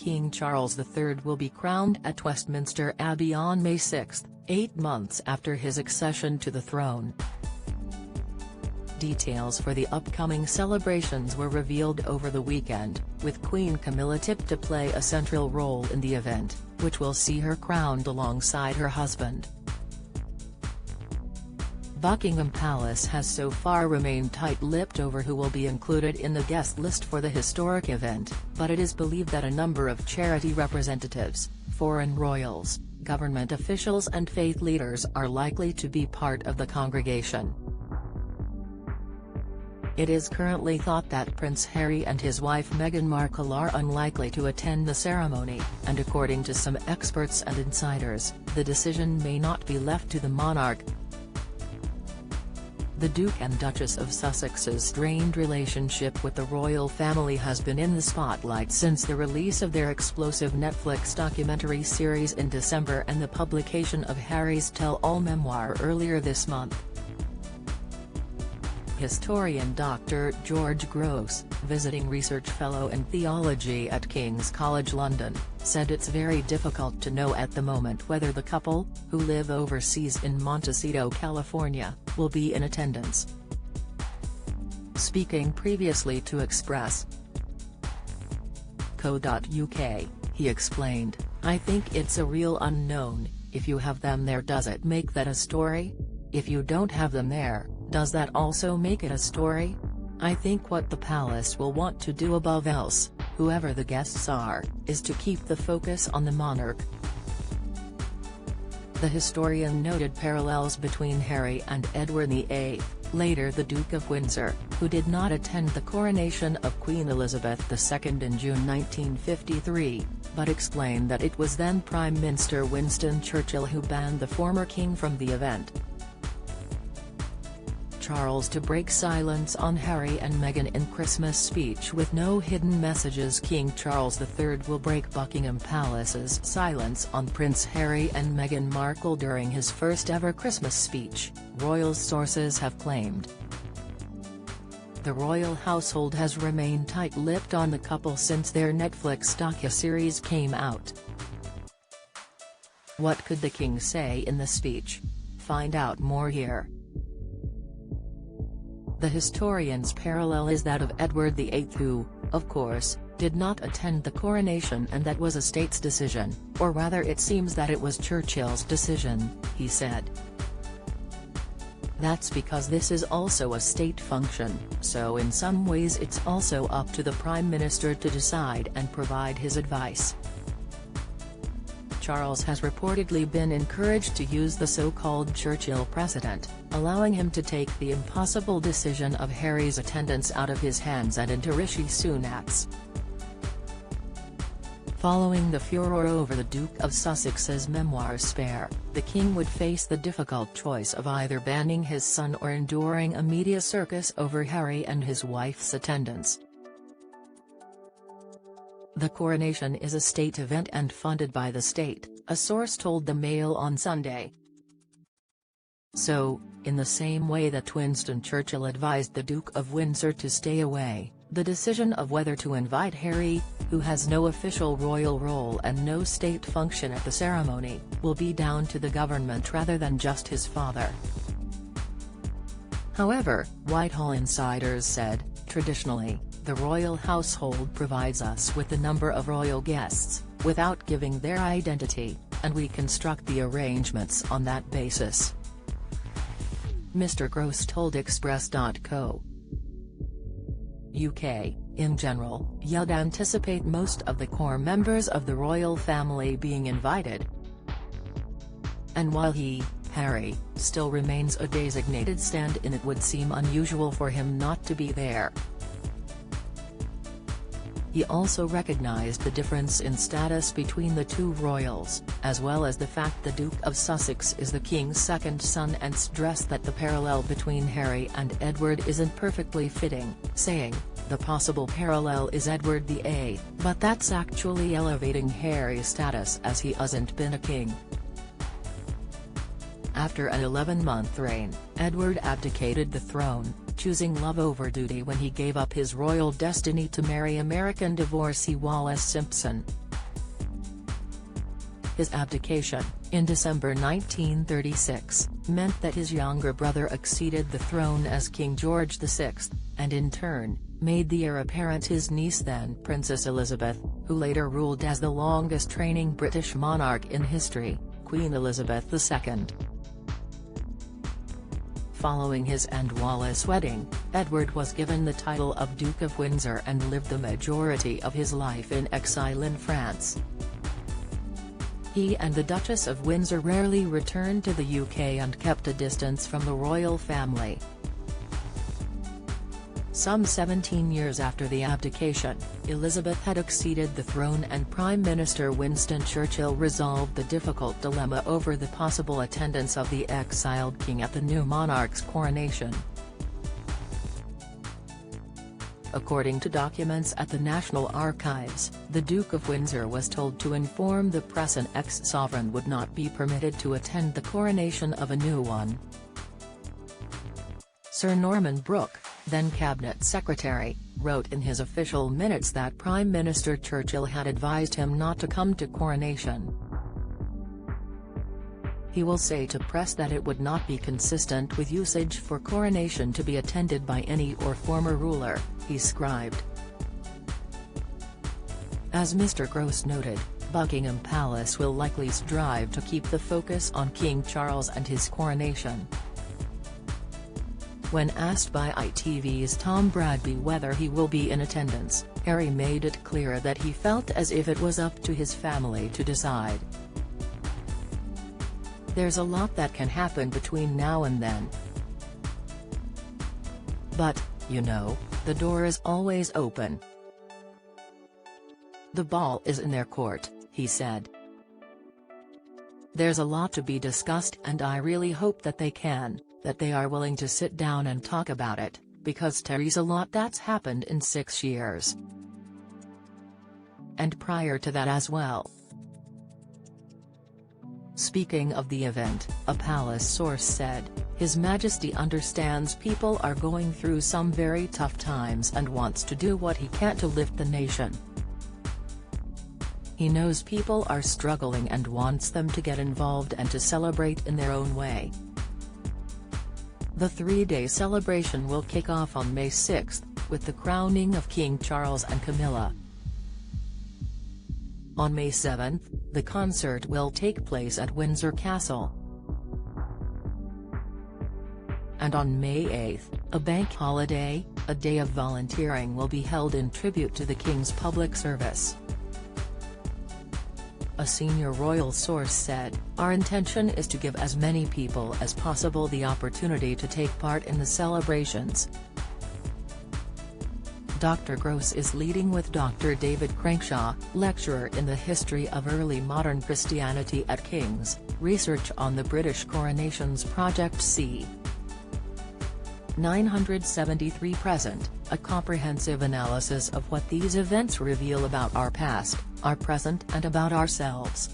King Charles III will be crowned at Westminster Abbey on May 6, 8 months after his accession to the throne. Details for the upcoming celebrations were revealed over the weekend, with Queen Camilla tipped to play a central role in the event, which will see her crowned alongside her husband. Buckingham Palace has so far remained tight-lipped over who will be included in the guest list for the historic event, but it is believed that a number of charity representatives, foreign royals, government officials and faith leaders are likely to be part of the congregation. It is currently thought that Prince Harry and his wife Meghan Markle are unlikely to attend the ceremony, and according to some experts and insiders, the decision may not be left to the monarch. The Duke and Duchess of Sussex's strained relationship with the royal family has been in the spotlight since the release of their explosive Netflix documentary series in December and the publication of Harry's tell-all memoir earlier this month. Historian Dr. George Gross, visiting research fellow in theology at King's College London, said it's very difficult to know at the moment whether the couple, who live overseas in Montecito, California, will be in attendance. Speaking previously to Express.co.uk, he explained, "I think it's a real unknown. If you have them there, does it make that a story? If you don't have them there, does that also make it a story? I think what the palace will want to do above else, whoever the guests are, is to keep the focus on the monarch." The historian noted parallels between Harry and Edward VIII, later the Duke of Windsor, who did not attend the coronation of Queen Elizabeth II in June 1953, but explained that it was then Prime Minister Winston Churchill who banned the former king from the event. Charles to break silence on Harry and Meghan in Christmas speech with no hidden messages. King Charles III will break Buckingham Palace's silence on Prince Harry and Meghan Markle during his first ever Christmas speech, royal sources have claimed. The royal household has remained tight-lipped on the couple since their Netflix docuseries came out. What could the king say in the speech? Find out more here. The historian's parallel is that of Edward VIII who, of course, did not attend the coronation, and that was a state's decision, or rather it seems that it was Churchill's decision, he said. That's because this is also a state function, so in some ways it's also up to the Prime Minister to decide and provide his advice. Charles has reportedly been encouraged to use the so-called Churchill precedent, allowing him to take the impossible decision of Harry's attendance out of his hands and into Rishi Sunak's. Following the furore over the Duke of Sussex's memoir Spare, the king would face the difficult choice of either banning his son or enduring a media circus over Harry and his wife's attendance. The coronation is a state event and funded by the state, a source told the Mail on Sunday. So, in the same way that Winston Churchill advised the Duke of Windsor to stay away, the decision of whether to invite Harry, who has no official royal role and no state function at the ceremony, will be down to the government rather than just his father. However, Whitehall insiders said, traditionally, the royal household provides us with the number of royal guests, without giving their identity, and we construct the arrangements on that basis. Mr. Gross told Express.co.uk, in general, you'd anticipate most of the core members of the royal family being invited. And while he, Harry, still remains a designated stand-in, it would seem unusual for him not to be there. He also recognized the difference in status between the two royals, as well as the fact the Duke of Sussex is the king's second son, and stressed that the parallel between Harry and Edward isn't perfectly fitting, saying, "The possible parallel is Edward VIII, but that's actually elevating Harry's status as he hasn't been a king." After an 11-month reign, Edward abdicated the throne, choosing love over duty when he gave up his royal destiny to marry American divorcee Wallis Simpson. His abdication, in December 1936, meant that his younger brother acceded the throne as King George VI, and in turn, made the heir apparent his niece then Princess Elizabeth, who later ruled as the longest-reigning British monarch in history, Queen Elizabeth II. Following his and Wallace's wedding, Edward was given the title of Duke of Windsor and lived the majority of his life in exile in France. He and the Duchess of Windsor rarely returned to the UK and kept a distance from the royal family. Some 17 years after the abdication, Elizabeth had acceded the throne and Prime Minister Winston Churchill resolved the difficult dilemma over the possible attendance of the exiled king at the new monarch's coronation. According to documents at the National Archives, the Duke of Windsor was told to inform the press an ex-sovereign would not be permitted to attend the coronation of a new one. Sir Norman Brooke, then Cabinet Secretary, wrote in his official minutes that Prime Minister Churchill had advised him not to come to coronation. He will say to press that it would not be consistent with usage for coronation to be attended by any or former ruler, he scribed. As Mr. Gross noted, Buckingham Palace will likely strive to keep the focus on King Charles and his coronation. When asked by ITV's Tom Bradby whether he will be in attendance, Harry made it clear that he felt as if it was up to his family to decide. There's a lot that can happen between now and then. But, you know, the door is always open. The ball is in their court, he said. There's a lot to be discussed and I really hope that they are willing to sit down and talk about it, because there's a lot that's happened in 6 years. And prior to that as well. Speaking of the event, a palace source said, His Majesty understands people are going through some very tough times and wants to do what he can to lift the nation. He knows people are struggling and wants them to get involved and to celebrate in their own way. The 3-day celebration will kick off on May 6, with the crowning of King Charles and Camilla. On May 7, the concert will take place at Windsor Castle. And on May 8, a bank holiday, a day of volunteering will be held in tribute to the King's public service. A senior royal source said, Our intention is to give as many people as possible the opportunity to take part in the celebrations. Dr. Gross is leading with Dr. David Crankshaw, lecturer in the history of early modern Christianity at King's Research on the British Coronations Project C. 973 present, a comprehensive analysis of what these events reveal about our past, our present and about ourselves.